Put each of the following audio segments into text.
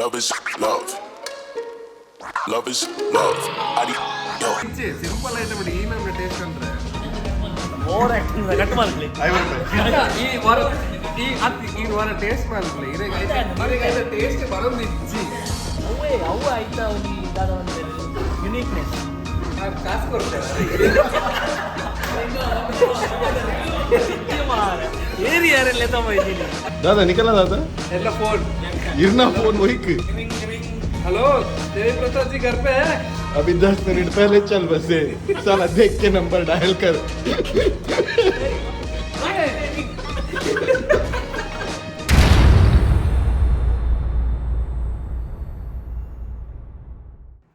Love is love. Love is love. Yo. Simple item ಈ ನಮ್ಮ taste ಅಂದ್ರೆ over acting cut ಮಾಡ್ಲಿ ಈ ವಾರ ಟೇಸ್ಟ್ ಮಾಡ್ಲಿ ಇರೇ ಟೇಸ್ಟ್ ಬರೋದು ಇಜ್ಜಿ ಅವು ಆಯ್ತಾ ಒಂದು ಇದಾದ ಒಂದು ಯುನೀಕ್ನೆಸ್ ಕಾಸು ಕೊಡ್ತಾರೆ ಏರಿಯಾರಲ್ಲೇ ತಮ್ಮ ಇದ್ದೀನಿ दादा निकला दादा ಎಲ್ಲ ಫೋನ್ गिरना फोन वही के हेलो देवी प्रसाद जी घर पे है अभी 10 मिनट पहले चल बसे साला देख के नंबर डायल कर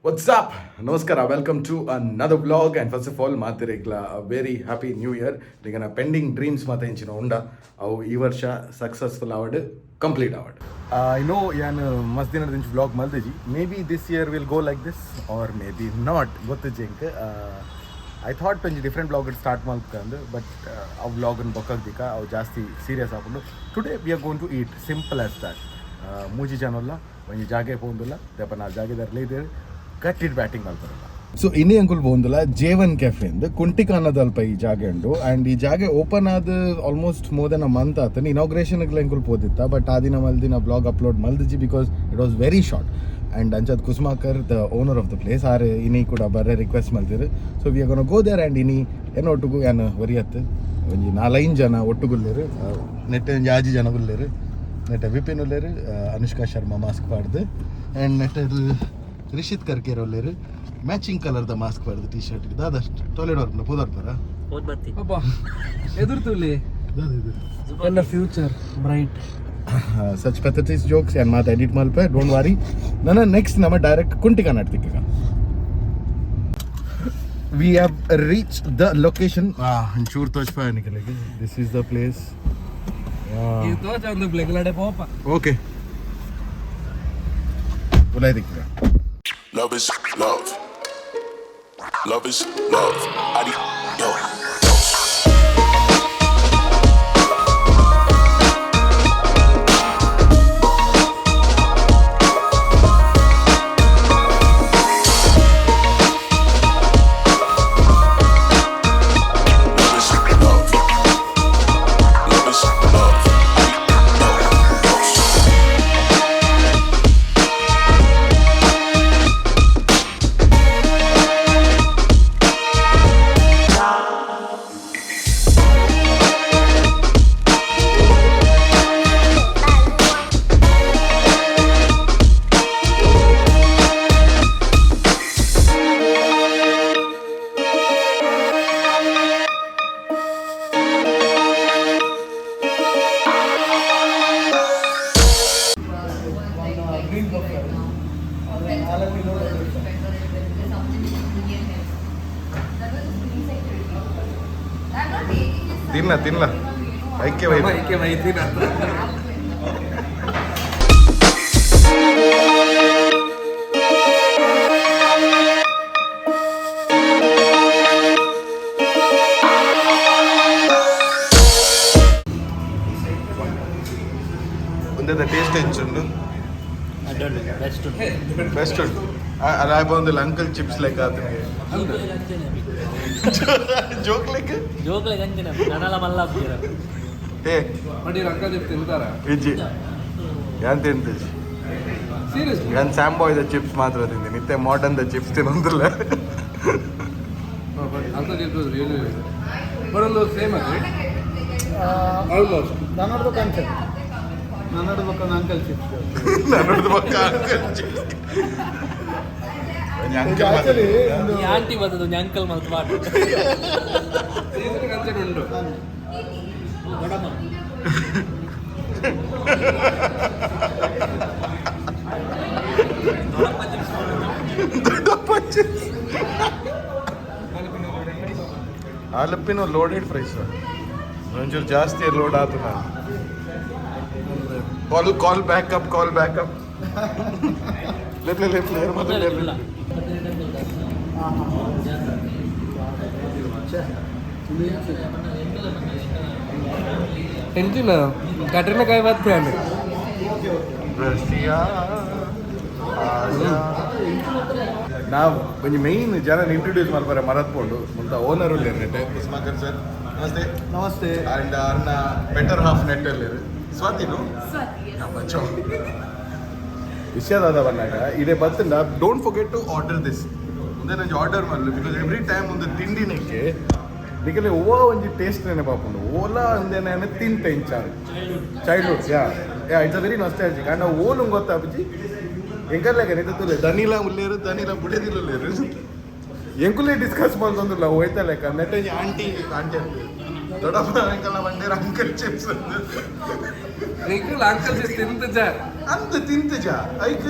What's up? Namaskara. Welcome to another vlog. And first of all, Maatiregla, a very happy new year. Ligana pending dreams mata inchina unda. Avu ee varsha successful avadu, complete avadu. I know yan mast dinada dinch vlog maldeji. Maybe this year will go like this or maybe not. Gottu jenk. I thought onji different vlog start malkandu, but a vlog an bokkagdika avu jaasti serious agundu. Today we are going to eat. Simple as that. Muji janolla onji jage pondulla. Depana jage dar leidere. ಗಟ್ಟಿಡ್ batting ಮಾಡ್ತಾರಲ್ಲ so ಇನ್ನಿ uncle ಬಂದಿಲ್ಲ Jeevan cafe ಅಂದ್ ಕುಂಟಿಕಾನದಲ್ಪ ಈ ಜಾಗೆ ಉಂಡು and ಈ ಜಾಗೆ ಓಪನ್ ಆದ almost more than a month ಆತನ ಇನಾಗ್ರೇಷನ್ಗೆ ಅಂಕುಲ್ ಪೋದಿತ್ತ ಬಟ್ ಆ ದಿನ ಮಲ್ದಿನ ಬ್ಲಾಗ್ ಅಪ್ಲೋಡ್ ಮಲ್ದಿಜಿ because it was very short and ಅಂಚದ್ Kusumakar the owner of the place ಆರ್ ಇನಿ ಕೂಡ ಬರ್ರೆ ರಿಕ್ವೆಸ್ಟ್ ಮಾಡ್ತೀರಿ so we are gonna go there and ಇನಿ ಏನು ಒಟ್ಟಿಗೂ ಏನು ವರಿಯತ್ತು ಒಂಜಿ 4-5 ಜನ ಒಟ್ಟುಗುಲ್ಲೇರು ನೆಟ್ಟೆ ಒಂಜಿ 6 ಜನ ಗುಲ್ಲೇರು ನೆಟ್ಟೆ ವಿಪಿನ್ ಉಲ್ಲೇರು ಅನುಷ್ಕಾ ಶರ್ಮಾ ಮಾಸ್ಕ್ ಪಾಡ್ದು ಆ್ಯಂಡ್ ನೆಟ್ಟೆ ರಿಷಿತ್ ಕರ್ಕೇರ್ ಒಲ್ಲೇರು ಮ್ಯಾಚಿಂಗ್ ಕಲರ್ದ ಮಾಸ್ಕ್ ಪಾಡ್ದು ಟಿ ಶರ್ಟ್ ದಾದ ಟಾಯ್ಲೆಟ್ ವರ್ಕ್ನ ಪೋದಾಡ್ತಾರ ಅಬ್ಬಾ ಎದುರ್ತುಲ್ಲಿ ಎಲ್ಲ future bright such pathetic jokes ಏನು ಮಾತು ಎಡಿಟ್ ಮಲ್ಪೆ ಡೋಂಟ್ ವಾರಿ ನನ್ನ ನೆಕ್ಸ್ಟ್ ನಮ್ಮ ಡೈರೆಕ್ಟ್ ಕುಂಟಿಕ ನಾಡ್ತಿಕ್ಕ we have reach the location ಒಂಚೂರು ತೋಚ್ಪ ನಿಖಿಲಿಗೆ ದಿಸ್ ಈಸ್ ದ ಪ್ಲೇಸ್ ಇದು ತೋಚ ಒಂದು ಬ್ಲೆಗ್ಲಾಡೆ ಪೋಪ ಓಕೆ ಉಲಾಯ್ ದಿಕ್ಕ Love is love. Love is love. Yo. ತಿನ್ನ ಐಕ್ಯ ವೈ ವೈದ್ಯನ ಒಂದೇ ಟೇಸ್ಟ್ ಹೆಂಚುಂಡು ಬೆಸ್ಟ್ ಉಂಟು ಅಲ್ಲ ಬಂದಿಲ್ಲ ಅಂಕಲ್ ಚಿಪ್ಸ್ ಲೆಕ್ಕ ಆತನಿಗೆ ಜೋಕ್ ಲೆಕ್ಕ ಅಂಚಿನ ನನಲ ಮಲ್ಲ ಏ ನೋಡಿ ಅಂಕಲ್ ಚಿಪ್ಸ್ ತಿಂತಾರ ಇಜ್ಜಿ ಯಾನ್ ತಿಂತೀವಿ ಸೀರಿಯಸ್ ನಾನು ಸ್ಯಾಂಬಾಯ್ದ ಚಿಪ್ಸ್ ಮಾತ್ರ ತಿಂತೀನಿ ನಿತ್ಯ ಮಾಡರ್ನ್ ದ ಚಿಪ್ಸ್ ತಿನ್ನೋದಿಲ್ಲ ಅಂಕಲ್ ಚಿಪ್ಸ್ ರಿಯಲಿ ಬರಲು ಸೇಮ್ ಅದು ಆಲ್ಮೋಸ್ಟ್ ನನ್ನದು ಕಾನ್ಸೆಪ್ಟ್ ನನ್ನದು ಪಕ್ಕ ಅಂಕಲ್ ಚಿಪ್ಸ್ ನನ್ನದು ಪಕ್ಕ ಅಂಕಲ್ ಚಿಪ್ಸ್ ಈ ಆಂಟಿ ಬರ್ತದ ಅಂಕಲ್ ಮಲ್ತು ಮಾಡಿ ಕನ್ಸೆಪ್ಟ್ ಉಂಟು ಆಲಪ್ಪಿನ ಲೋಡೆಡ್ ಫ್ರೈಸ್ ಒಂಚೂರು ಜಾಸ್ತಿ ಲೋಡ್ ಆತು ನಾನು ಕಾಲ್ ಬ್ಯಾಕಪ್ ಪ್ಲೇಯರ್ ಮಾತ್ರ ಎಂಟಿನ ಕಟ್ರಿನ ಕಾಯಿ ಬಾತ್ ಫ್ಯಾನ್ रसिया ನಾವು ಒಂಜಿ ಮೇಯ್ನ್ ಜನ ಇಂಟ್ರೊಡ್ಯೂಸ್ ಮಾಡ್ತಾರೆ ಮರತ್ಕೊಂಡು ಮುಂತ ಓನರ್ ಉಳ್ಳೇರು ಕುಸ್ಮಾಕರ್ ಸರ್ ನಮಸ್ತೆ ನಮಸ್ತೆ ಆ್ಯಂಡ್ ಅನ್ನ ಬೆಟರ್ ಹಾಫ್ ನೆಟ್ ಅಲ್ಲಿರು ಸ್ವಾತಿನು ಬಚ್ಚೋ ವಿಷಯದಾದ ಬಂದಾಗ ಇದೇ ಬತ್ತಂಡ don't forget to order this ಮುಂದೆ ನಂಗೆ ಆರ್ಡರ್ ಮಾಡಲು ಬಿಕಾಸ್ ಎವ್ರಿ ಟೈಮ್ ಒಂದು ತಿಂಡಿನಕ್ಕೆ ನಿಖಲೆ ಓ ಒಂಜಿ ಟೇಸ್ಟ್ ನೆನಪಾಪುಂಡು ಓಲಾ ಒಂದೇನೆ ತಿಂತೆ ಇಂಚಾರು childhood yeah it's a very nostalgic and ನಾವು ಓಲು ಗೊತ್ತಾಪುಜಿ ಎಂಕಲ್ಲಾಗ ನಿಂತುಲೆ ದನಿಲ ಉಲ್ಲೇರು ದನಿಲ ಬುಡದಿಲ್ಲ ಉಲ್ಲೇರು ಎಂಕುಲೇ ಡಿಸ್ಕಸ್ ಮಾಡ್ತಂದಿಲ್ಲ ಹೋಯ್ತಾ ಲೆಕ್ಕ ನೆಟ್ಟೆ ಆಂಟಿ ಆಂಟಿ ಅಂತ ದೊಡ್ಡಪ್ಪ ಎಂಕಲ್ಲ ಬಂದಿರ uncle chips Nikhil uncle chips ತಿಂತಜಾ ಅಂತ ತಿಂತಜಾ ಐಕ್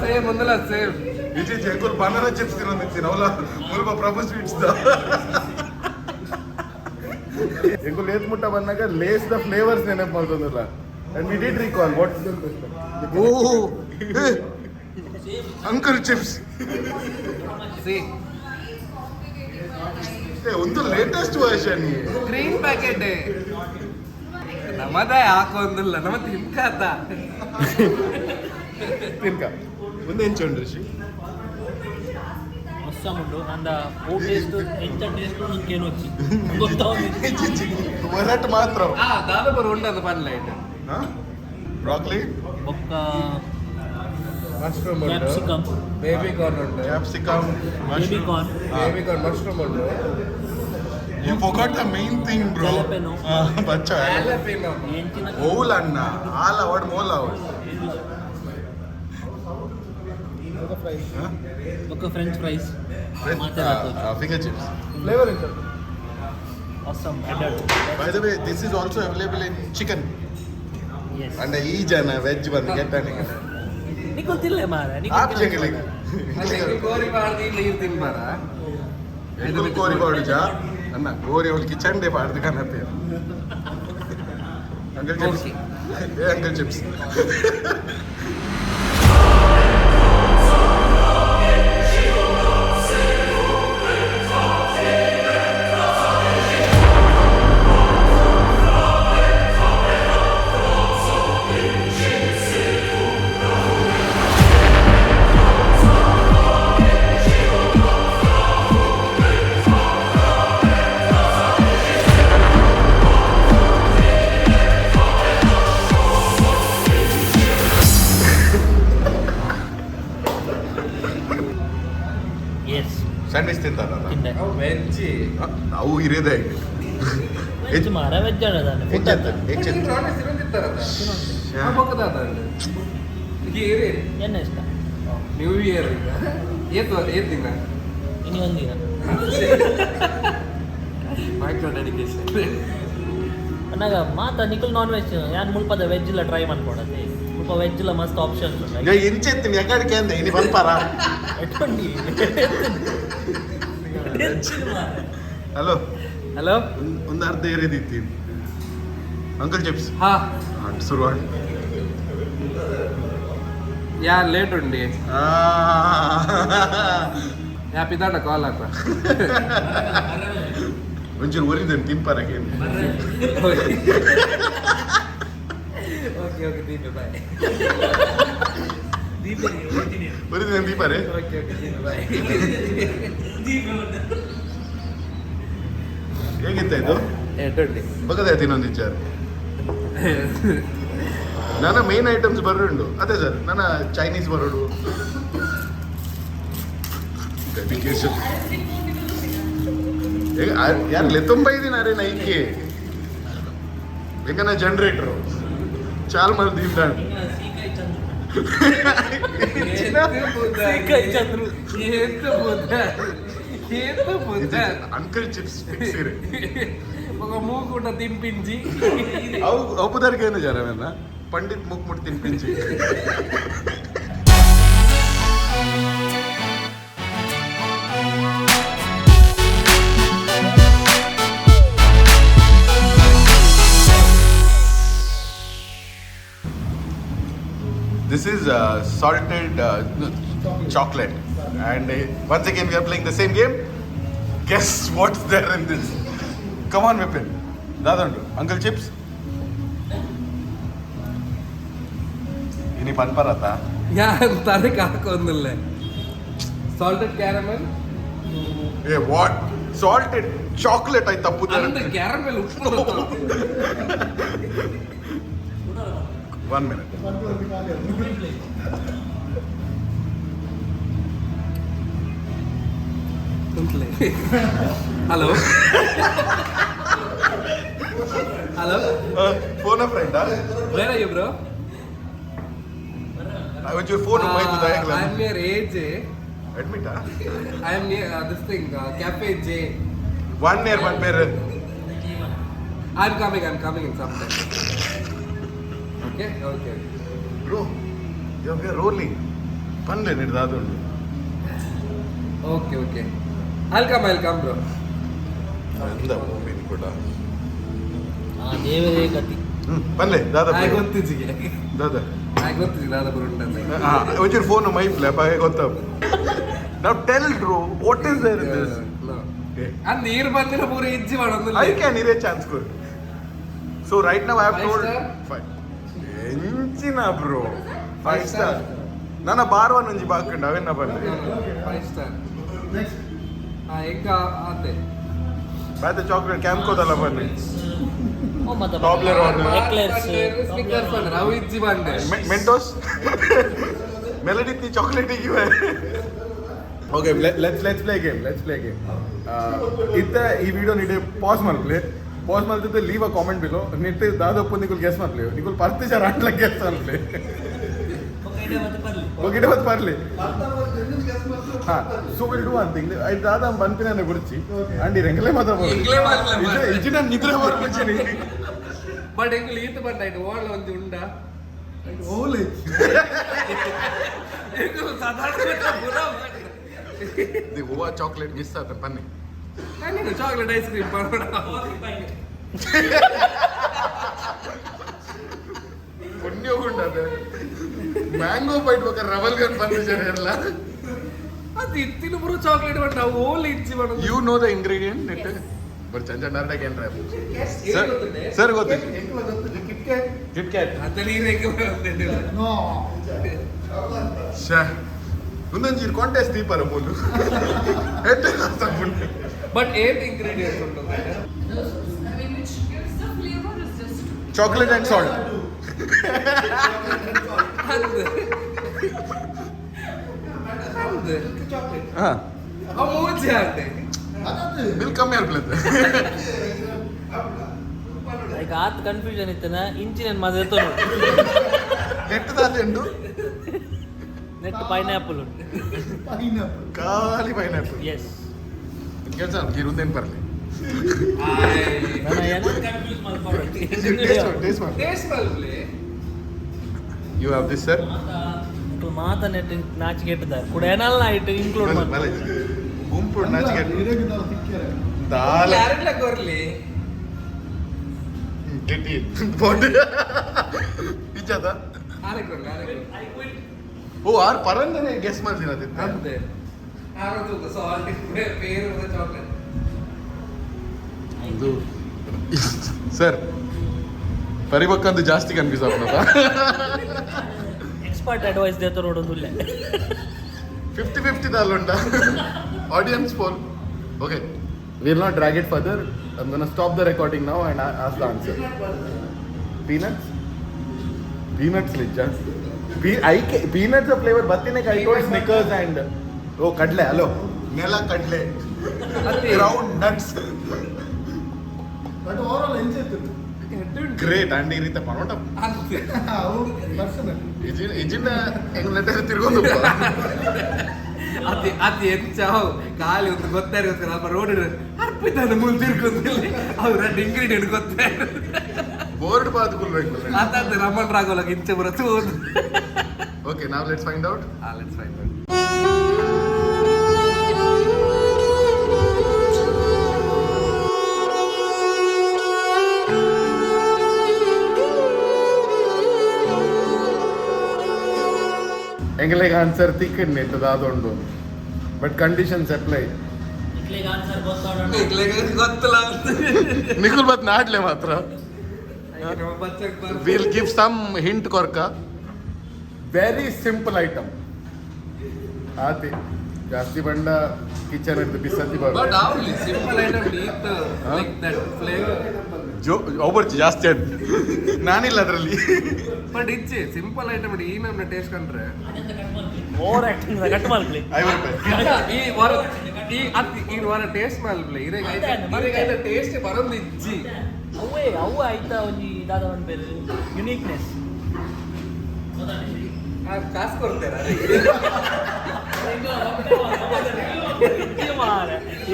ಸೇಮ್ ಒಂದಲ್ಲ ಸೇಮ್ ವಿಜಯ್ ಜೈಕುಲ್ ಬನಾನಾ ಚಿಪ್ಸ್ ತಿನ್ನೋದಿತ್ತೀನಿ ಅವಲ ಮುಲ್ಪ ಪ್ರಭು ಸ್ವೀಟ್ಸ್ ಎಂಕುಲ್ ಏತ್ ಮುಟ್ಟ ಬಂದಾಗ ಲೇಸ್ ದ ಫ್ಲೇವರ್ಸ್ ನೆನಪು ಮಾಡ್ತಂದಿಲ್ಲ and we did recall what uncle chips C ಒಂದು ಲೇಟೆಸ್ಟ್ ವರ್ಷನ್ ಗ್ರೀನ್ ಪ್ಯಾಕೆಟ್ ನಮ್ಮದೇ ಹಾಕೊಂದಿಲ್ಲ ನಮ್ಮ ತಿನ್ಕಾತ ತಿನ್ಕ ಮುಂದೆ ಹೆಂಚುಂಡು ಋಷಿ ಮಸ್ಸಮುಂಡು ಅಂದ ಓ ಟೇಸ್ಟ್ ಎಂಚ ಟೇಸ್ಟ್ ನಿಂಕೇನು వచ్చి ಗೊತ್ತಾവുന്നിಲ್ಲ ಒರಟ್ ಮಾತ್ರ దాదాపు ఉండదు పనిలైట్ ಬ್ರಾಕ್ಲಿ ఒక్క మష్రూమ్ ಕ್ಯಾಪ್ಸಿಕಮ್ ಬೇಬಿ ಕಾರ್ನ್ ಉಂಟು capsicum baby corn baby corn mushroom ಉಂಟು you forgot the main thing bro Jalapeno. Bachcha jalapeno ಎಂಚಿನ ಓಲ್ ಅನ್ನ ಆಲ ಅವಡ್ ಮೋಲ ಅವಡ್ ఒక French fries finger chips flavour ಎಂತ awesome added by the way this is also available in chicken yes and ಈ ಜನ veg ಬಂದು ಗೆಟ್ಟಾನೆ నీకు ಗೊತ್ತಿಲ್ಲ ಮಾರೆ ಆಪ್ ಜಂಗಲಿಗೆ ಕೋರಿ ಮಾಡ್ದಿ ನೀರು ತಿನ್ಬಾರ ಇದು ಕೋರಿ ಬಾಡುಜಾ ಅನ್ನ ಕೋರಿ ಅವಳಿಗೆ ಚಂಡೆ ಬಾಡ್ದು ಕನಪೆ uncle chips uncle chips yes sandwich ತಿಂತಾರಲ್ಲ ತಿಂದೆ ವೆಜ್ ಅವು ಇರೋದೇ ವೆಜ್ ಮಾರ ವೆಜ್ ಅನ್ನೋದಾನೆ ಹೆಚ್ಚೆತ್ತ ಹೆಚ್ಚೆತ್ತ ನಾನ್ ವೆಜ್ ತಿಂತಾರಲ್ಲ ಬೊಕ್ಕದಾದ ಎನ್ನ ಇಷ್ಟ ನ್ಯೂ ಇಯರ್ ಈಗ ಏತ್ ದಿನ ಇನ್ನು ಒಂದಿನ ಮೈಕ್ರೋ ಡೆಡಿಕೇಶನ್ ಅನ್ನಾಗ ಮಾತ ನಿಖಲ್ ನಾನ್ ವೆಜ್ ಯಾನ್ ಮುಲ್ಪದ ವೆಜ್ ಇಲ್ಲ ಟ್ರೈ ಮಾಡ್ಕೊಡತ್ತೆ ಮುಲ್ಪ ವೆಜ್ ಇಲ್ಲ ಮಸ್ತ್ ಆಪ್ಷನ್ಸ್ ಎಂಚೆತ್ತೀನಿ ಯಾಕಡಿಕೆ ಅಂದೆ ಇನಿ ಬಂಪಾರ ಎಟ್ಕೊಂಡಿ ಹಲೋ ಹಲೋ ಒಂದು ಅರ್ಧ ಏರಿದಿತ್ತಿ ಅಂಕಲ್ ಚಿಪ್ಸ್ ಹಾ ಶುರು ಯಾ ಲೇಟ್ ಉಂಡಿ ಯಾ ಪಿದಾಟ ಕಾಲ್ ಹಾಕ ಒಂಚೂರು ಒರಿದೇನು ತಿನ್ಪಾರಕ್ಕೆ ಓಕೆ ಓಕೆ ದೀಪ ಬಾಯ್ ಒರಿದೇನು ದೀಪಾರೆ ಓಕೆ ಓಕೆ ದೀಪ ಬಾಯ್ ಹೇಗಿತ್ತ ಇದು ಎಡ್ಡಿ ಬಗದಾಯ್ತು ಇನ್ನೊಂದು ವಿಚಾರ ನನ್ನ ಮೇನ್ ಐಟಮ್ಸ್ ಬರೋಡು ಅದೇ ಸರ್ ನನ್ನ ಚೈನೀಸ್ ಬರೋಡು ಡೆಡಿಕೇಶನ್ ಯಾರು ಲೆತ್ತೊಂಬೈ ದಿನ ಅರೆ ನೈಕೆ ಬೇಕನ್ನ ಜನರೇಟ್ರು ಚಾಲ್ ಮಾಡಿ ದಿಂದಾಣ್ ಅಂಕಲ್ ಚಿಪ್ಸ್ ಫಿಕ್ಸಿರಿ ఒక మూకుంట తినిపించి అవు దొరికైనా జరమేనా పండిత్ ముక్ ముట్టి తినిపించి This is salted chocolate, and once again we are playing the same game. Guess what's there in this? Come on, Vipin. Dadandu. Uncle Chips. ಇನಿ ಪನ್ಪರತ್ತ ಯಾ ಅಂತಾನೆ ಕಾಕೊಂದಿಲ್ಲ ಸಾಲ್ಟೆಡ್ ಕ್ಯಾರಮೆಲ್ ಏ ವಾಟ್ ಸಾಲ್ಟೆಡ್ ಚಾಕ್ಲೇಟ್ ಆಯ್ತು ತಪ್ಪು ಅಂದ ಕ್ಯಾರಮೆಲ್ ಉಪ್ಪು 1 minute hello hello phone friend where are you bro ಒಂಚೂರು ಫೋನ್ ಹೋಯ್ತು I am near AJ admit I am near this thing, Cafe J. 1 year 1 pair I'm coming in some time. Okay. Bro we are rolling ಪನ್ಲೆ ನಿಡ್ದಾದು Okay. I'll come, bro. ಅಂದ movie ಕೂಡ ದೇವರೇ ಗತಿ ಪನ್ಲೆ ದಾದಾ I ಗೊತ್ತಿಜಿಗೆ ದಾದಾ ಬರುಂಟಲ್ಲ ಒಂಚೂರು phone ಮೈಪ್ಲೆ ಬಾಯ್ ಗೊತ್ತ ನಾವು tell bro what is there in this ಆ ನೀರು ಬಂದಿನ ಪೂರ ಇಜ್ಜಿ ಮಾಡೋದಿಲ್ಲ I can erase chance good. So right now I have 5 told star? 5. Enchina bro. 5 star. Nana bar one onji baakunda avenna banne. 5 star. Next. egg ate Buy the chocolate Camco dalla banne. ಓ ಮತ್ತೆ Toblerone. Eclairs. Snickers ಬಂದ್ರೆ ನಾವು ಇಜ್ಜಿ ಬಂದೆ Mentos. Melody the chocolate give. Okay, let's play a game. Itta ee video need pause ಮಾಡ್ಲಿ. Pause ಮಾಡ್ತಿದ್ದೆ leave a comment below. ನಿtte ದಾದಪ್ಪ ನಿಕುಲ್ guess ಮಾಡ್ಲಿ. ನಿಕುಲ್ ಪರ್ತಿಜ ರಾಟ್ಲ guess ಮಾಡ್ಲಿ. Okay, ಮತ್ತೆ ಬರ್ಲಿ. ಹಾ, so we'll do one thing. I ದಾದ ಬಂತಿನ ಗುರುಚಿ. ಅಂಡಿ ರೆಂಗಲೆ ಮಾತಾಡ್ಬೋದು. ಎಂಗ್ಲೇ ಮಾತಾಡ್ಬೋದು. ಇಜಿನ ನಿದ್ರೆ ಬರ್ಬಿಡ್ತೀನಿ. ಬಟ್ ಎಂಗ್ಲ ಈತ ಬಂದಾಯ್ತು ಓಳ ಒಂದು ಉಂಡ Holy. ಸಾಧಾರಣ ಪೂರ ದಿ ಓವಾ ಚಾಕ್ಲೇಟ್ ಮಿಸ್ ಆತ ಬನ್ನಿ. ನಾನು ಚಾಕ್ಲೇಟ್ ಐಸ್ ಕ್ರೀಮ್ ಮಾಡೋಣ ಪುಣ್ಯಗೊಂಡದ ಮ್ಯಾಂಗೋ ಬೈಟ್ ಬೇಕಾದ್ರೆ ರವಲ್ ಗನ್ ಬಂದಿದ್ದಾರೆ ಎಲ್ಲ. ಅದು ಇತ್ತಿನ ಪೂರ ಚಾಕ್ಲೇಟ್ ಮಾಡಿ ನಾವು ಓಲ್ ಇಜ್ಜಿ ಮಾಡೋದು ಯು ನೋ ದ ಇಂಗ್ರೀಡಿಯಂಟ್ ನೆಟ್ ಬಟ್ ಚಂದ ನರ್ಡಾಗ ಏನ್ರ ಸರ್ ಗೊತ್ತಿಲ್ಲ ಕಿಟ್ ಕ್ಯಾಟ್ ಅದನ್ನ ನೀರೇಕೆ ಬಂದಿಲ್ಲ No. ಶಾ ಮುಂದೊಂದು ಕಾಂಟೆಸ್ಟ್ ದೀಪರ ಬೋಲು ಎಟ್ಟೆ ತಪ್ಪುಂಟು ಬಟ್ ಏಟ್ ಇಂಗ್ರೀಡಿಯೆಂಟ್ಸ್ ಉಂಟು I mean, which gives the flavor is just chocolate and salt ಅಂದು ಹಾ ಅವ ಮೂಜಿ ಆಟೆ ಬಿಲ್ ಕಮ್ಮಿ ಆಗ್ಲತ್ತ ಈಗ ಆತ್ ಕನ್ಫ್ಯೂಷನ್ ಇತ್ತನ ಇಂಚಿನ ಮದ ನೆಟ್ ದಾದೆಂಡು ನೆಟ್ ಪೈನಾಪಲ್ ಉಂಟು Pineapple. ಖಾಲಿ ಪೈನಾಪಲ್ ಎಸ್ ಕೆಲಸ ಗಿರುಂದೇನು ಬರಲಿ ನಾನು ಏನೋ ಕನ್ಫ್ಯೂಸ್ ಟೇಸ್ಟ್ ಮಾಡಿ ಟೇಸ್ಟ್ ಮಲ್ಪ್ಲೆ ಯು ಹ್ಯಾವ್ ದಿಸ್ ಸರ್ ಮಾತ ನೆಟ್ ನಾಚಿಕೆ ಇಟ್ಟಿದ್ದಾರೆ ಕೂಡ ಏನಲ್ಲ ಇಟ್ಟು ಇನ್ಕ್ಲೂಡ್ ಮಾಡಿ ಗುಂಪು ನಾಚಿಕೆ ನೀರಾಗಿದ್ದಲ್ಲ ತಿಕ್ಕ್ಯಾರೆ. ದಾಲ ಕ್ಯಾರೆಟ್ ಕೊರ್ಲಿ ಟಿಟಿ ಬೋಟ್ ಇಜ್ಜದ ಆರೆ ಕೊರ್ಲಿ ಓ ಆರ್ ಪರಂದನೆ ಗೆಸ್ ಮಾಡ್ತೀನಿ ಅದಿತ್ತು ಅಂದೆ ಆರೋದು ಸಾಲ್ಟ್ ಪೇರು ಚಾಕ್ಲೇಟ್ ಇದು ಸರ್ ಪರಿಬಕ್ಕಂದು ಜಾಸ್ತಿ ಕನ್ಫ್ಯೂಸ್ ಆಗ್ತದ ಎಕ್ಸ್ಪರ್ಟ್ ಅಡ್ವೈಸ್ ದೇತ ನೋಡೋದಿಲ್ಲ 50-50 ದಾಲುಂಟ audience poll okay will not drag it further I am gonna stop the recording now and ask the answer peanuts ಲಿಜ್ಜ ಪೀನಟ್ಸ್ ಫ್ಲೇವರ್ ಬತ್ತಿನ ಐ ಟೋಲ್ಡ್ ಸ್ನಿಕರ್ಸ್ ಅಂಡ್ ಓ ಕಡ್ಲೆ ಹಲೋ ನೆಲ ಕಡ್ಲೆ ground nuts But overall enjoy it. Great and ಈ ರೀತಿ ಪರೋಟ ಅಂತೆ ಅವು personal. ಇಜಿನ ಹೆಂಗ್ ತಿರ್ಗೊಂಡು ಅದು ಎಂಚಾವ್ ಖಾಲಿ ಒಂದು ಗೊತ್ತಾರ ಅಲ್ಪ ರೋಡ್ ಅರ್ಪಿತಾನೆ ಮುಂದಿರ್ಕೊಂದಿಲ್ಲ ಅವ್ರ ಇಂಗ್ರೀಡಿಯಂಟ್ ಗೊತ್ತೇ ಬೋರ್ಡ್ ಬಾದ್ಕೊಳ್ಬೇಕು ಅದಾದ ರಮಣ್ ರಾಘವಲಾಗ ಇಂಚೆ ಬರತ್ತು ಓಕೆ ನಾವ್ let's find out let's find ಎಂಗ್ಲೆಗ್ ಆನ್ಸರ್ ತಿಕ್ಕಣ್ಣೆ ಇರ್ತದ ಅದೊಂದು ಬಟ್ ಕಂಡೀಷನ್ಸ್ ಅಪ್ಲೈ ಇಕ್ಲಿಗೆ ಆನ್ಸರ್ ಗೊತ್ತಾಡೋಣ ಗೊತ್ತಿಲ್ಲ ನಿಖುಲ್ ಬತ್ ನಾಡ್ಲೆ ಮಾತ್ರ ಬಚ್ಚಕ್ ವಿಲ್ ಗಿವ್ ಸಮ್ ಹಿಂಟ್ ಕೊರ್ಕ ವೆರಿ ಸಿಂಪಲ್ ಐಟಮ್ ಆತಿ ಜಾಸ್ತಿ ಬಂಡ ಕಿಚನ್ ಇರ್ತದೆ ಬಿಸಂತಿ ಬಟ್ ಅವಲಿ ಸಿಂಪಲ್ ಐಟಮ್ ಈತ್ ಲೈಕ್ ದಟ್ ಫ್ಲೇವರ್ ಜೋ ಒಬ್ಬರ್ಚಿ ಜಾಸ್ತಿ ಅಂತ ನಾನಿಲ್ಲ ಅದರಲ್ಲಿ ಬಟ್ ಇಚ್ಚೆ ಸಿಂಪಲ್ ಐಟಮ್ ಈ ನಮ್ನ ಟೇಸ್ಟ್ ಕಂಡ್ರೆ ಓವರ್ ಆಕ್ಟಿಂಗ್ ಕಟ್ ಮಾಡ್ಲಿ 5 ರೂಪಾಯಿ ಈ ವಾರ ಈ ವಾರ ಟೇಸ್ಟ್ ಮಾಡ್ಲಿ ಇರೆಗೈತೆ ಟೇಸ್ಟ್ ಬರೋದು ಇಜ್ಜಿ ಅವು ಆಯ್ತಾ ಒಂಜಿ ಇದಾದ ಒಂದು ಬೇರೆ ಯುನೀಕ್ನೆಸ್ ಕಾಸು ಕೊಡ್ತಾರ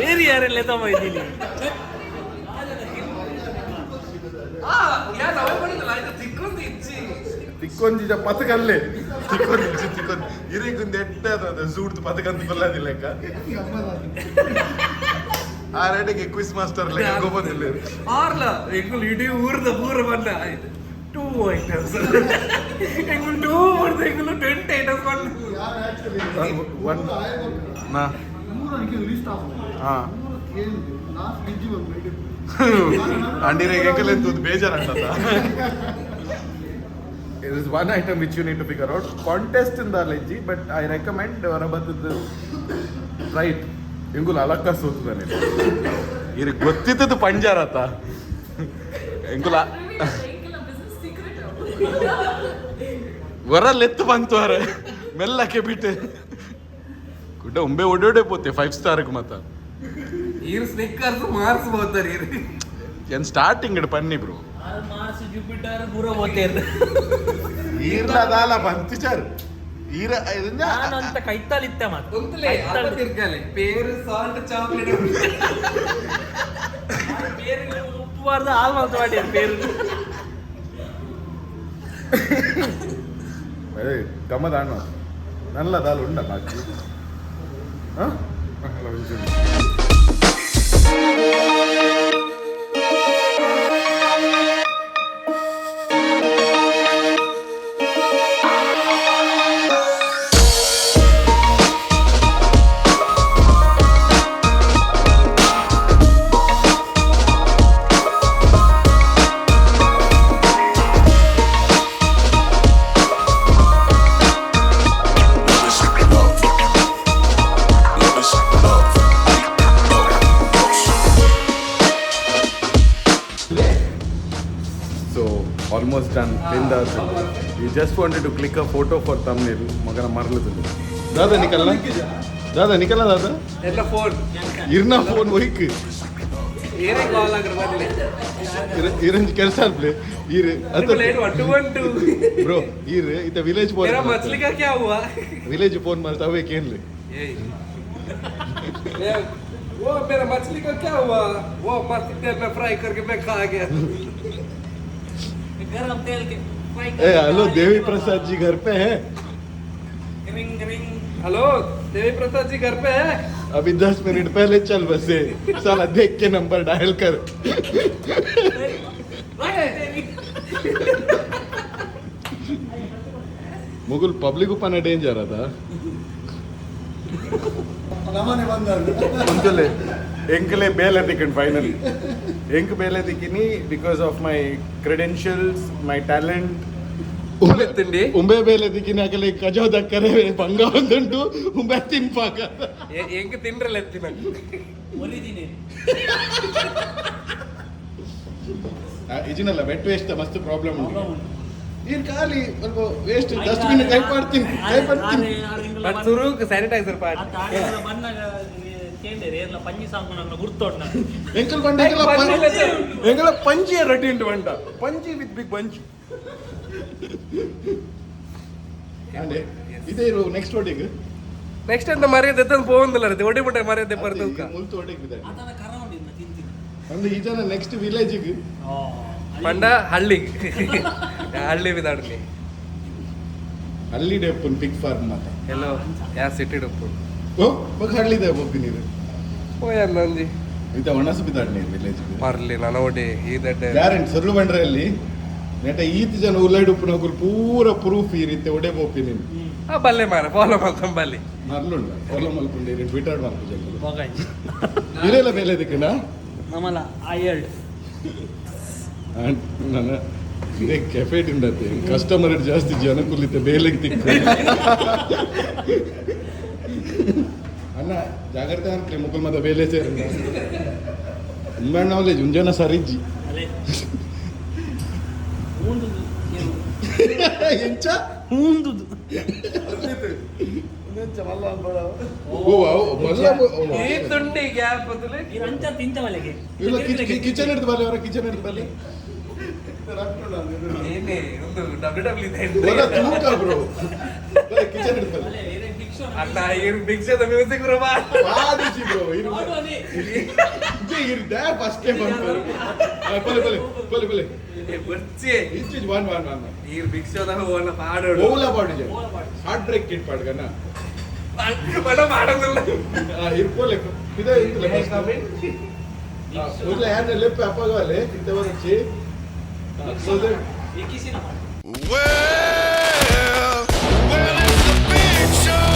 ಏರಿಯಾರಲ್ಲೇ ತಮ್ಮ ಇದ್ದೀನಿ ತಿಕ್ಕೊಂದಿದ ಪತಕಲ್ಲೇ ತಿಕ್ಕೊಂದು ಇರಿಗೊಂದು ಎಟ್ಟದ ಜೂಡ್ದು ಪತಕಂತ ಬಲ್ಲದಿಲ್ಲ ಆ ರೆಡಿಗೆ ಕ್ವಿಸ್ ಮಾಸ್ಟರ್ ಬಂದಿಲ್ಲ ಆರ್ಲ ಎಂಗುಲ್ ಇಡೀ ಊರ್ದ ಪೂರ ಬಂದ ಆಯ್ತು 2 ಐಟಮ್ಸ್ ಎಂಗುಲ್ 2 ಹೊಡೆದ ಎಂಗುಲ್ 20 ಐಟಮ್ಸ್ ಬಂದು ಒನ್ ನಾ ಹಾ ಅಂಡಿರೆ ಎಂಕಲೆಂತ ಬೇಜಾರಾಗ್ತದ It is one item which you need to figure out. Contest in the allergy, but I recommend Varabathadu try it. Engul alakka sotudane. Iri gottitadu panjarata. Engula business secret. ವರಲ್ಲೆತ್ತು ಬಂತು ಅರೆ ಮೆಲ್ಲಕ್ಕೆ ಬಿಟ್ಟೆ ಗುಡ್ಡ ಒಂಬೆ ಒಡೋಡೆ ಪೋತೆ 5 ಸ್ಟಾರ್ಗೆ ಮತ್ತ ಈರು ಸ್ನಿಕ್ಕರ್ಸ್ Mars ಬೋತಾರೆ ಈರು ಏನ್ starting ಇಡ್ ಪನ್ನಿ bro Mars Jupiter ಪೂರ ಹೋಗ್ತೇನೆ ಈರ್ಲದಾಲ ಬಂತು ಚರ್ ಈರ ನಾನು ಅಂತ ಕೈತಾಲಿತ್ತೆ ಮಾತು ಗೊತ್ತಲೇ ಅಪ್ಪ ತಿರ್ಗಲೆ ಪೇರು ಸಾಲ್ಟ್ ಚಾಕ್ಲೇಟ್ பேருக்கு உப்பு வரது ஆள் மாத்த மாட்டேன் பேரு ಗಮ್ಮದಾಣ ನಲ್ಲದಾಲು ಉಂಡ ಬಾಕಿ almost done 10 hours ago. We just wanted to click a photo for thumbnail. Magana marladu. Dada nikalla. Dada nikalla dada. ಎಲ್ಲ ಫೋನ್ Irna phone hoik. ಏನೇ ಕಾಲ್ ಆಗ್ರ ಬಂದಿಲ್ಲ Iranj kelsa play. Ire. Late 112 Bro, ire ita village phone. मेरा मछली का क्या हुआ Village phone marta hue kenle. वो मेरा मछली का क्या हुआ वो मस्त तेल में फ्राई करके मैं खा गया गरम तेल के ए हेलो देवी प्रसाद जी घर पे है ring ring hello Devi Prasad ji घर पे है अभी 10 मिनट पहले चल बसे साला देख के नंबर डायल कर मुगल पब्लिक ऊपर डेंजर था ಮುಂಚೆ ಎಂಕಲೆ ಬೇಲೆ ತಿಕ್ಕಂಡು ಫೈನಲಿ ಎಂಕ್ ಬೇಲೆ ತಿಕ್ಕಿನಿ because of my credentials my talent ತಿಂಡಿ ಉಂಬೆ ಬೇಲೆ ತಿಕ್ಕಿನಿ ಆಗಲೇ ಕಜೋ ದಕ್ಕರೆ ಪಂಗ ಒಂದುಂಟು ಉಂಬೆ ತಿನ್ಪಾಕ ಹೆಂಗ್ ತಿಂಡ್ರಲ್ಲ ಎತ್ತಿನ ಒಲಿದಿನಿ ಇಜಿನಲ್ಲ ವೆಟ್ ವೇಸ್ಟ್ ಮಸ್ತ್ ಪ್ರಾಬ್ಲಮ್ ಉಂಟು ಏನು ಖಾಲಿ ಸ್ವಲ್ಪ ವೇಸ್ಟ್ ಡಸ್ಟ್ಬಿನ್ ಕೈ ಮಾಡ್ತೀನಿ ಬಟ್ ಸುರು ಸ್ಯಾನಿಟೈಸರ್ ಪಾಟ್ ಬಂದಾಗ ಕೇಂದ್ರ ಎಲ್ಲ ಪಂಜಿ ಸಾಂಕು ಗುರ್ತೋಡ್ ಎಂಕಲ್ ಬಂಡ ಎಂಕಲ ಪಂಜಿ ರಡ್ಡಿ ಉಂಟು ಬಂಡ ಪಂಜಿ ವಿತ್ ಬಿಗ್ ಪಂಚ್ ಇದೇ ಇರು ನೆಕ್ಸ್ಟ್ ಓಟಿಗೆ ನೆಕ್ಸ್ಟ್ ಅಂತ ಮರ್ಯಾದೆ ಎತ್ತಂದು ಪೋಂದಿಲ್ಲ ರೀ ಒಡಿ ಬಿಟ್ಟೆ ಮರ್ಯಾದೆ ಬರ್ತದ ಮುಲ್ತು ಓಟಿಗೆ ಬಿದ್ದ ಅದನ್ನ ಕರವಂಡಿಲ್ಲ ತಿಂತೀನಿ ಅಂದ್ರೆ ಈ ಜನ ನೆಕ್ಸ್ಟ್ ವಿಲೇಜಿಗೆ ಪಂಡ ಹಳ್ಳಿ ಬಿದಾಡ್ಲಿ ಅಲ್ಲಿ ಡೆಪ್ಪನ್ ಪಿಗ್ ಫಾರ್ಮ್ ಮಾತ ಎಲ್ಲೋ ಯಾ ಸಿಟಿ ಡಪ್ಪು ಓ ಮಗ ಹಳ್ಳಿದೆ ಹೋಗಿ ನೀರು ಓ ನಂಜಿ ಇಂತ ಒಣಸು ಬಿದ್ದಾಡ್ನಿ ವಿಲೇಜ್ಗೆ ಮರ್ಲಿ ನನ್ನ ಒಡಿ ಈ ದಡ್ಡೆ ಗ್ಯಾರಂಟಿ ಸರ್ಲು ಬಂಡ್ರಲ್ಲಿ ನೆಟ ಈತ್ ಜನ ಉಲ್ಲೈಡ್ ಉಪ್ಪು ನಗುರು ಪೂರ ಪ್ರೂಫ್ ಈ ರೀತಿ ಒಡೆ ಬೋಪಿ ನೀನು ಬಲ್ಲೆ ಮಾರ ಫಾಲೋ ಮಾಡ್ತಾನೆ ಬಲ್ಲಿ ಮರ್ಲುಂಡ ಫಾಲೋ ಮಲ್ಕೊಂಡು ಟ್ವಿಟರ್ ಮಾಡ್ಕೊಂಡು ಹೋಗಾಯ್ತು ಇರೆಲ್ಲ ಬೇಲೆ ದಿಕ್ಕನ ನಮ್ಮಲ್ಲ ಆಯಲ್ಡ್ ನನ್ನ ಇದೇ ಕೆಫೆ ತಿಂಡತ್ತೆ ಕಸ್ಟಮರ್ ಜಾಸ್ತಿ ಜನ ಕುಲಿತೆ ಬೇಲೆಗೆ ತಿಕ್ಕ ಅಣ್ಣ ಜಾಗ್ರತೆ ಅಂತ ಮುಕ್ಕಲ್ ಮತ್ತೆ ಬೇಲೆ ಸೇರಿಂದ ತುಂಬ ನಾಲೆಜ್ ಉಂಜನ ಸರಿಜ್ಜಿ ಅಲೆ ಹೂಂದುದು ಎಂಚ ಹೂಂದುದು ಓ ಮಲ್ಲ ಈ ತುಂಡಿ ಗ್ಯಾಪ್ ಬದಲು ಈ ರಂಚ ತಿಂತವಲೆಗೆ ಇಲ್ಲ ಕಿಚನ್ ಹಿಡ್ದು ಬಲ್ಲಿ ಅವರ ಕಿಚನ್ ಹಿಡ್ದು ಬಲ್ಲಿ ಏನೇ ಒಂದು WWE ಒಲ ತೂಕ ಬ್ರೋ ಕಿಚನ್ ಹಿಡ್ದು ಬಲ್ಲಿ ಅಲೆ ಇದೇ ಫಿಕ್ಷನ್ ಅಣ್ಣ ಇವ್ರು ಭಿಕ್ಷದ ಮ್ಯೂಸಿಕ್ ಬ್ರೋ ಬಾಡಿಸಿ ಬ್ರೋ ಇರು ಅದು ಅದೇ ಇದೇ ಇರ್ದೆ ಫಸ್ಟ್ ಟೈಮ್ ಬಂತು ಬಲೆ ಬಲೆ ಬರ್ಚೆ ಇಚ್ ಒನ್ ಇವ್ರು ಭಿಕ್ಷದ ಹೋಗಲ್ಲ ಪಾಡೋಡು ಓಲ ಬಾಡಿ ಹಾರ್ಟ್ ಬ್ರೇಕ್ ಕಿಟ್ ಪಾಡ್ಗನ ಬಡ ಮಾಡೋದಿಲ್ಲ ಇರ್ಕೋಲೆ ಇದೇ ಇಂತಲೆ ಮೊದಲ ಯಾರನ್ನ ಲೆಪ್ ಅಪ್ಪಗಾಲೆ ಇಂತ ಬರಚ್ಚಿ ಸೋದೆ ಏಕಿಸಿನ ಮಾಡಿ Well, it's a big show.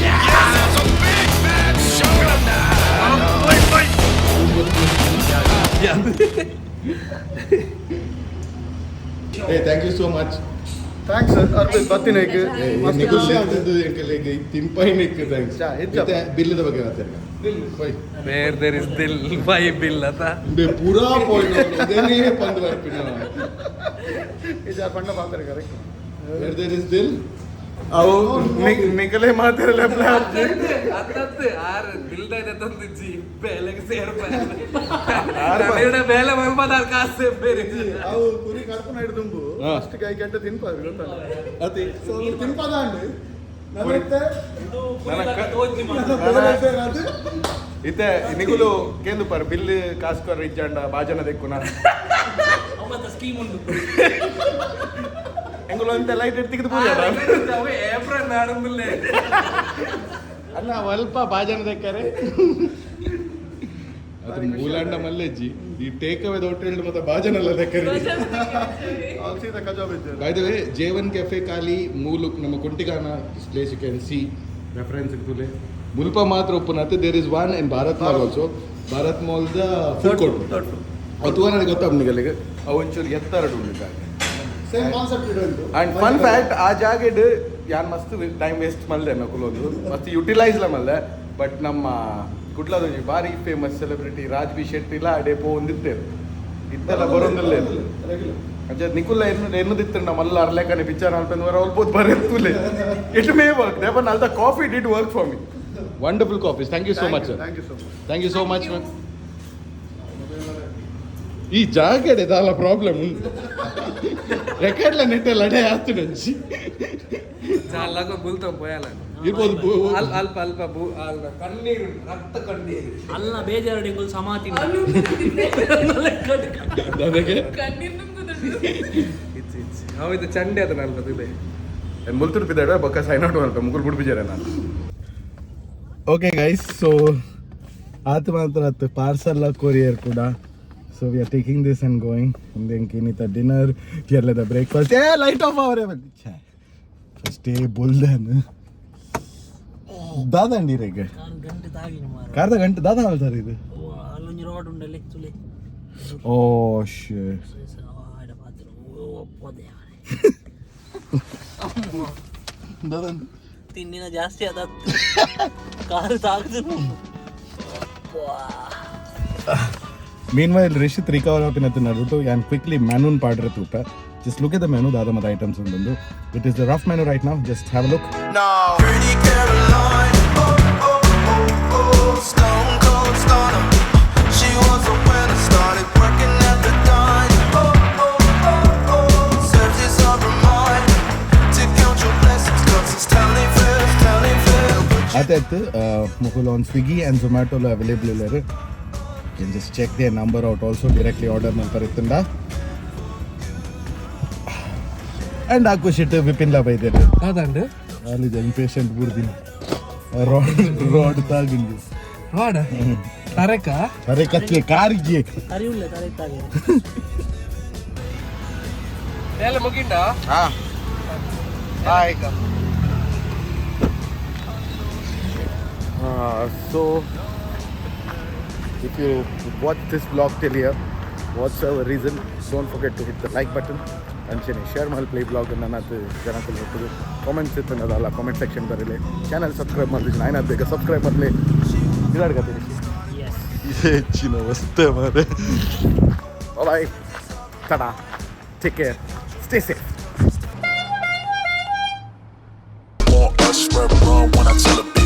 Yeah, it's a big bad show Hey, thank you so much. Thanks ARPIT ಬರ್ತೀನಿ ಈಗ ಮಸ್ತ್ ಖುಷಿ ಆಗ್ತದೆ ತಿಂಪೈನಿಕ್ ಥ್ಯಾಂಕ್ಸ್ ಚಾ, ಹೆಚ್ಚು. ಬಿಲ್ಲದ ಬಗ್ಗೆ ಮಾತಾಡ ಬೈ ಬೇರ್ ದೇರ್ ಇಸ್ ದಿಲ್ ಬೈ ಬಿಲ್ ಅತ ಬೇ ಪೂರಾ ಪಾಯಿಂಟ್ ಇದೇನೇ ಪಂದ್ ಬರ್ಪಿನ ಇದು ಪಂಡ ಮಾತಾಡಿ ಕರೆಕ್ಟ್ ವೇರ್ ದೇರ್ ಇಸ್ ದಿಲ್ ಅವು ನಿಕಲೆ ಮಾತಾಡಲ್ಲ ಅತ್ತತ್ತು ಆರ್ ಬಿಲ್ದ ಇದೆ ತಂದು ಜಿ ಬೇಲೆಗೆ ಸೇರ್ಪ ಬೇಲೆ ಮಲ್ಪದಾರ್ ಕಾಸೆ ಬೇರೆ ಅವು ಕುರಿ ಕರ್ಕೊಂಡು ಹಿಡಿದುಂಬು ಹಾ. ಅಷ್ಟು ಕೈ ಕೆಟ್ಟ ತಿನ್ಪಾರು ಗೊತ್ತಲ್ಲ ಅತಿ ಸೊ ತಿನ್ಪದ ಅಂಡು ನನ್ನತ್ತೆ ಇದು ಕುರಿದಾಗ ತೋಜಿ ಮಾಡಿ ಅದು ಇತ್ತೆ ನಿಗುಲು ಕೇಂದು ಪರ್ ಬಿಲ್ ಕಾಸ್ಕರ್ ಇಜ್ಜಂಡ ಬಾಜನ ದೆಕ್ಕುನ ಅವತ್ತ ಸ್ಕೀಮ್ ಉಂಟು ಎಂಗುಲು ಅಂತ ಲೈಟ್ ತೆಗೆದು ಪೂಜಾರ ಏಪ್ರಿಲ್ ನಾಡಂಬುಲ್ಲೆ ಅಲ್ಲ ಸ್ವಲ್ಪ ಬಾಜನ ದೆಕ್ಕರೆ ಅದ್ರ ಮೂಲಂಡ ಮಲ್ಲೆಜ್ಜಿ ಈ ಟೇಕ್ ಅವೇ ಹೋಟೆಲ್ ಮತ್ತೆ ಬಾಜನಲ್ಲ ದೆಕ್ಕರೆ ಆಲ್ಸೀದ ಕಜಾಬ್ ಇದ್ದಾರೆ By the way, J1 Cafe ಖಾಲಿ ಮೂಲು ನಮ್ಮ ಕುಂಟಿಗಾನ place you can see reference ಇರ್ತದೆ ಮುಲ್ಪ ಮಾತ್ರ ಓಪನ್ ಆಗುತ್ತೆ there is one in Bharat mall also Bharat mall the food court ಅಥವಾ ನನಗೆ ಗೊತ್ತಾಗ ನಿಗಲಿಗೆ ಅವು ಒಂಚೂರು ಎತ್ತರಡು ಉಂಟು ಸೇಮ್ ಕಾನ್ಸೆಪ್ಟ್ ಇಡುಂಟು ಅಂಡ್ ಫನ್ ಫ್ಯಾಕ್ಟ್ ಆ ಜಾಗೆಡ್ ಯಾನ್ ಮಸ್ತ್ ಟೈಮ್ ವೇಸ್ಟ್ ಮಲ್ದೆ ನಕುಲೊಂದು ಮಸ್ತ್ ಯುಟಿಲೈಸ್ ಮಲ್ದೆ ಬಟ್ ನಮ್ಮ ಕುಡ್ಲದೊಂಜಿ ಬಾರಿ ಫೇಮಸ್ ಸೆಲೆಬ್ರಿಟಿ ರಾಜ್ಬಿ ಶೆಟ್ಟಿಲ ಡೇಪೋ ಒಂದಿತ್ತೇರು ಇತ್ತೆಲ್ಲ ಬರೋದಿಲ್ಲ ಅಂಚೆ ನಿಕುಲ್ಲ ಎನ್ನುದಿತ್ತು ಮಲ್ಲ ಅರ್ಲೆಕನೆ ಪಿಕ್ಚರ್ ಅನ್ಪಂದ್ರೆ ಅಲ್ಬೋದು ಬರೆತ್ತುಲೆ it may work even all the coffee did work for me wonderful coffees thank you so much sir thank you so much thank you so much ma'am ಈ ಜಾಗಡೆ ದಾಲ ಪ್ರಾಬ್ಲಮ್ ಉಂಟು ರೆಕಾರ್ಡ್ಲ ನೆಟ್ಟೆಲ್ಲ ಅಡೆ ಆತುಂಚಿ ಚಾಲಾಗ ಬುಲ್ತ ಪೋಯಲ್ಲ ಇರ್ಬೋದು ಅಲ್ಪ ಅಲ್ಪ ಅಲ್ಲ ಕಣ್ಣೀರು ರಕ್ತ ಕಣ್ಣೀರು ಅಲ್ಲ ಬೇಜಾರು ಡೆಂಗು ಸಮಾತಿ ನನಗೆ ಹೌದು ಚಂಡೆ ಅದ ನಾನು ಇದೆ ಏನು ಮುಲ್ತುರು ಬಿದ್ದಾಡ ಬೊಕ್ಕ ಸೈನ್ ಔಟ್ ಮಾಡ್ತಾರೆ ಮುಗುಲ್ ಬಿಡ್ಬಿಜಾರೆ ನಾನು ಓಕೆ ಗೈಸ್ ಸೊ ಆತ ಮಾತ್ರ ಆತು ಪಾರ್ಸಲ್ ಕೊರಿಯರ್ ಕೂಡ so we are taking this and going ಇಂದೇನಿತ ಡಿನ್ನರ್ ಎಲ್ಲದ ಬ್ರೇಕ್ಫಾಸ್ಟ್ ಏ ಲೈಟ್ ಆಫ್ ಅವರೇ ಬಂದು ಫಸ್ಟ್ ಏ ಬುಲ್ದನ್ ದಾದಂಡಿ ರೇಗ ಗಂಟೆ ತಾಗಿನ ಮಾರ ಕಾರ್ದ ಗಂಟೆ ದಾದ ಹೇಳ್ತಾರೆ ಇದು ಅಲ್ಲೊಂದು ರೋಡ್ ಉಂಡಲ್ಲಿ ತುಲೆ ಓ ಶೇ ಆಡ ಪಾತ್ರ ಒಪ್ಪದೆ ದಾದನ್ ತಿನ್ನಿನ ಜಾಸ್ತಿ ಅದ car ತಾಗದು Meanwhile, Rishit recover up in the Naruto and quickly Manun Padre Tupa. Just look at the menu, the other items on the It is the rough menu right now. Just have a look. No. Pretty Caroline, oh, oh, oh, oh, stone cold stunner. She was a winner, started working at the dime. Oh, oh, oh, oh, searches of her mind to count your blessings, 'cause it's telling fair. At Mukul on Swiggy and Zomato available. You can just check their number out also, directly order Malparitunda. And Akushit Vipin La by there. ಅದಂಡು All is impatient Burdin. Rod Tagindi. ನೋಡ ತರಕ Are Katye Kargi. ಅರಿವುಲ್ಲ ತಲೆ ತಾಗೆ ಎಲ್ಲ ಮುಗಿಂಡ ಹಾ ಬಾಯ್ So, if you watch this vlog till here, what's our reason don't forget to hit the like button ಅಂಚನೆ share ಮಾಡಿ play blog ನನ್ನದು ಜನಕ್ಕೆ ಹೊಟ್ಟದು ಕಾಮೆಂಟ್ಸ್ ಇರ್ತದಲ್ಲ ಕಾಮೆಂಟ್ ಸೆಕ್ಷನ್ ಬರಲಿ ಚಾನಲ್ ಸಬ್ಸ್ಕ್ರೈಬ್ ಮಾಡಿದ್ರೆ ನಾನು ಬೇಗ ಸಬ್ಸ್ಕ್ರೈಬ್ ಮಾಡಲಿ ಇದಾಡ್ಕತ್ತೀನಿ ಇದೇ ಹೆಚ್ಚಿನ ವಸ್ತೆ ಮಾರೆ ಬಾಯ್ ಟಾಟಾ take care stay safe Want us, red rum when I tell a bitch.